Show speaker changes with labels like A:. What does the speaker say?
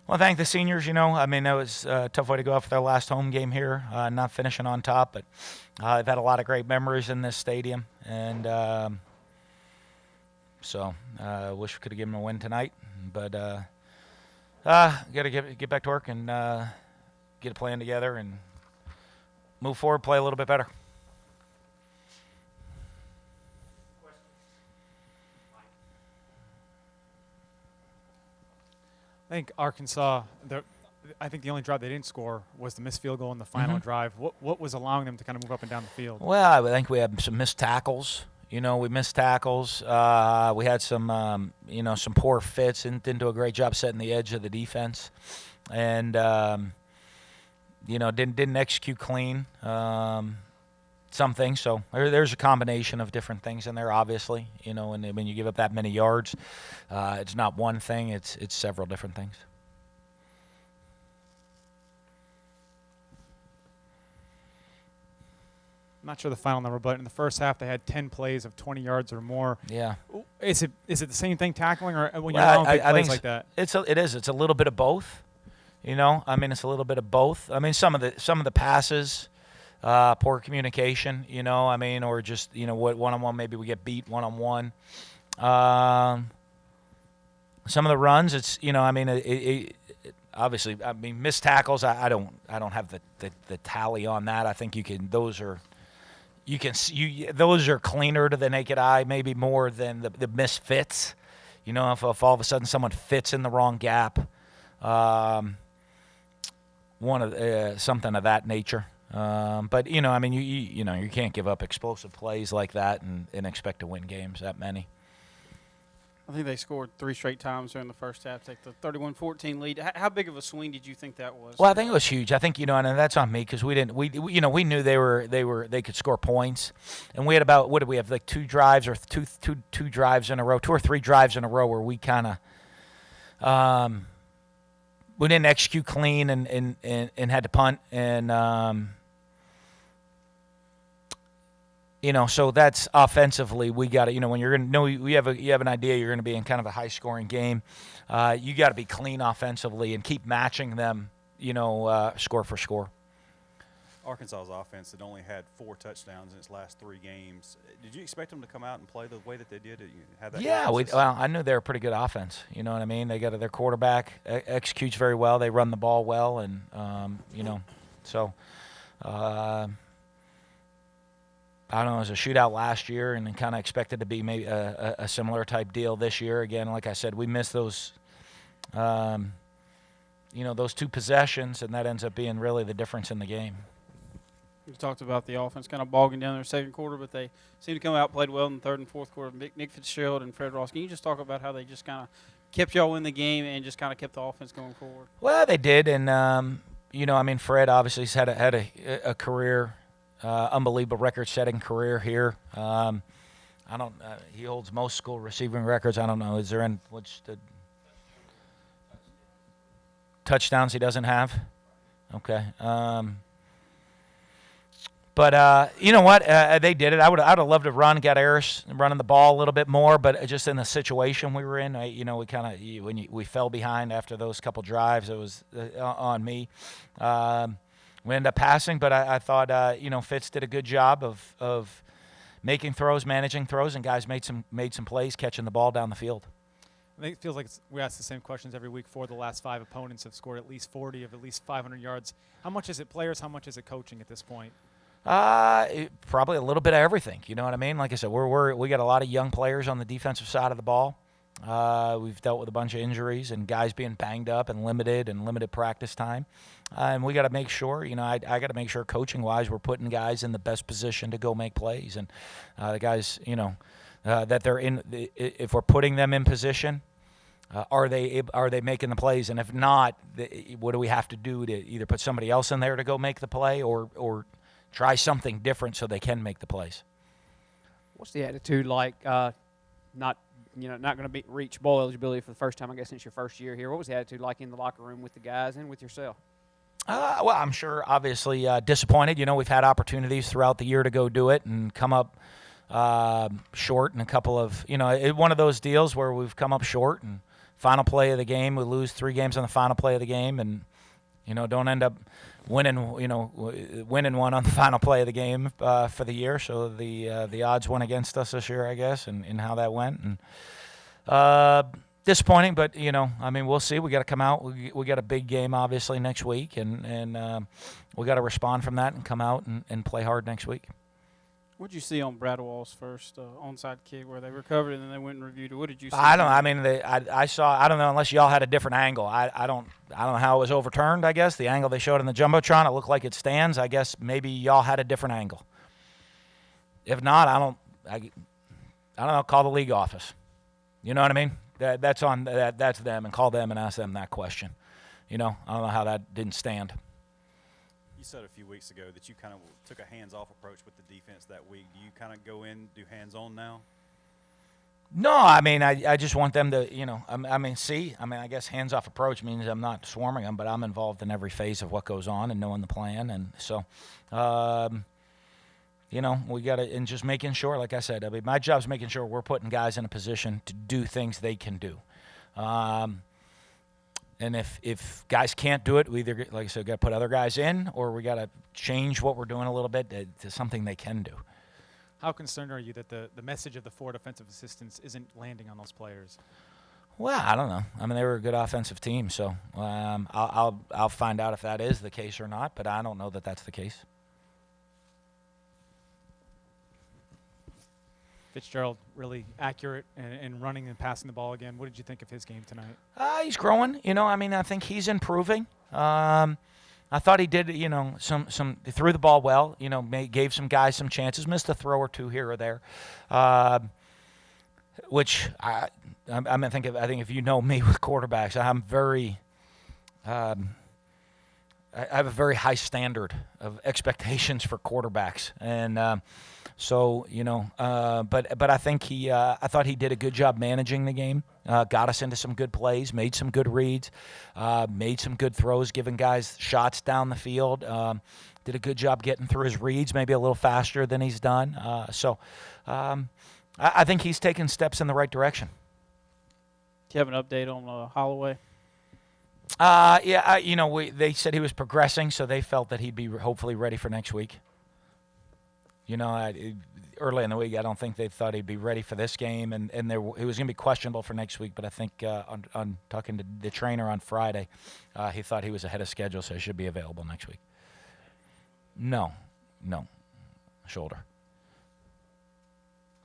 A: Well, thank the seniors. I mean, that was a tough way to go out for their last home game here, not finishing on top, but they've had a lot of great memories in this stadium, and so wish we could have given them a win tonight, but got to get back to work and get a plan together and move forward, play a little bit better.
B: I think Arkansas, I think the only drive they didn't score was the missed field goal in the final drive. What was allowing them to kind of move up and down the field?
A: Well, I think we had some missed tackles. We missed tackles. We had some, some poor fits and didn't do a great job setting the edge of the defense. And, didn't execute clean. Some things. So there's a combination of different things in there, obviously. And when you give up that many yards, it's not one thing. It's several different things.
B: I'm not sure the final number, but in the first half they had 10 plays of 20 yards or more.
A: Yeah.
B: Is it the same thing tackling, or when you're allowing big plays like that?
A: It is. It's a little bit of both. I mean, it's a little bit of both. I mean, some of the passes, poor communication. I mean, or just what one-on-one, maybe we get beat one-on-one. Some of the runs, it's I mean, obviously, I mean, missed tackles. I don't have the tally on that. I think those are cleaner to the naked eye, maybe more than the misfits. If all of a sudden someone fits in the wrong gap, something of that nature. But I mean, you can't give up explosive plays like that and expect to win games that many.
C: I think they scored 3 straight times during the first half, take the 31-14 lead. How big of a swing did you think that was?
A: Well, I think it was huge. I think and that's on me because we knew they could score points, and we had about, what did we have, like 2 drives or two drives in a row, 2 or 3 drives in a row where we kind of we didn't execute clean and had to punt, and so that's offensively. We got to, when you're going to know you have an idea you're going to be in kind of a high-scoring game, you got to be clean offensively and keep matching them, score for score.
D: Arkansas's offense had only had 4 touchdowns in its last 3 games. Did you expect them to come out and play the way that they did? Have that
A: I knew they were a pretty good offense. You know what I mean? They got their quarterback executes very well. They run the ball well, and so. I don't know, it was a shootout last year, and then kind of expected to be maybe a similar type deal this year. Again, like I said, we missed those, those 2 possessions, and that ends up being really the difference in the game.
C: You talked about the offense kind of bogging down their second quarter, but they seem to come out, played well in the third and fourth quarter. Nick Fitzgerald and Fred Ross. Can you just talk about how they just kind of kept y'all in the game and just kind of kept the offense going forward?
A: Well, they did, and I mean, Fred obviously has had a career. Unbelievable record-setting career here. He holds most school receiving records. I don't know. Is there what's the touchdowns he doesn't have? Okay. But you know what? They did it. I would have loved to get Harris running the ball a little bit more, but just in the situation we were in, we kind of we fell behind after those couple drives. It was on me. We ended up passing, but I thought, Fitz did a good job of making throws, managing throws, and guys made some plays catching the ball down the field.
B: I think it feels like we ask the same questions every week. 4 of the last 5 opponents have scored at least 40 of at least 500 yards. How much is it players? How much is it coaching at this point?
A: Probably a little bit of everything. You know what I mean? Like I said, we got a lot of young players on the defensive side of the ball. We've dealt with a bunch of injuries and guys being banged up and limited practice time. And we got to make sure, I got to make sure coaching-wise we're putting guys in the best position to go make plays. And the guys, that they're in, if we're putting them in position, are they making the plays? And if not, what do we have to do to either put somebody else in there to go make the play or try something different so they can make the plays?
E: What's the attitude like? Not going to reach bowl eligibility for the first time, I guess, since your first year here. What was the attitude like in the locker room with the guys and with yourself?
A: Well, I'm sure, obviously, disappointed. We've had opportunities throughout the year to go do it and come up short in a couple of, one of those deals where we've come up short and final play of the game. We lose 3 games on the final play of the game, and don't end up winning one on the final play of the game for the year. So the odds went against us this year, I guess, and how that went. And disappointing, but we'll see. We got to come out. We got a big game obviously next week, and we got to respond from that and come out and play hard next week.
C: What did you see on Bradwell's first onside kick where they recovered and then they went and reviewed it? What did you see?
A: I saw. I don't know unless y'all had a different angle. I don't know how it was overturned. I guess the angle they showed in the jumbotron, it looked like it stands. I guess maybe y'all had a different angle. If not, I don't know. Call the league office. You know what I mean? That's on that's them, and call them and ask them that question. I don't know how that didn't stand.
D: You said a few weeks ago that you kind of took a hands-off approach with the defense that week. Do you kind of go in, do hands-on now?
A: No, I just want them to, I guess hands-off approach means I'm not swarming them, but I'm involved in every phase of what goes on and knowing the plan. And so, we got to, and just making sure, like I said, my job's making sure we're putting guys in a position to do things they can do. And if guys can't do it, we either, like I said, got to put other guys in, or we got to change what we're doing a little bit to something they can do.
B: How concerned are you that the message of the 4 defensive assistants isn't landing on those players?
A: Well, I don't know. They were a good offensive team, so I'll find out if that is the case or not. But I don't know that that's the case.
B: Fitzgerald really accurate and running and passing the ball again. What did you think of his game tonight?
A: He's growing. I think he's improving. I thought he did, some he threw the ball well. Gave some guys some chances. Missed a throw or 2 here or there, which I think if you know me with quarterbacks, I'm very. I have a very high standard of expectations for quarterbacks, and but I think I thought he did a good job managing the game. Got us into some good plays, made some good reads, made some good throws, giving guys shots down the field. Did a good job getting through his reads, maybe a little faster than he's done. I think he's taking steps in the right direction.
C: Do you have an update on Holloway?
A: They said he was progressing, so they felt that he'd be hopefully ready for next week. Early in the week, I don't think they thought he'd be ready for this game, and he was going to be questionable for next week. But I think on talking to the trainer on Friday, he thought he was ahead of schedule, so he should be available next week. No, shoulder.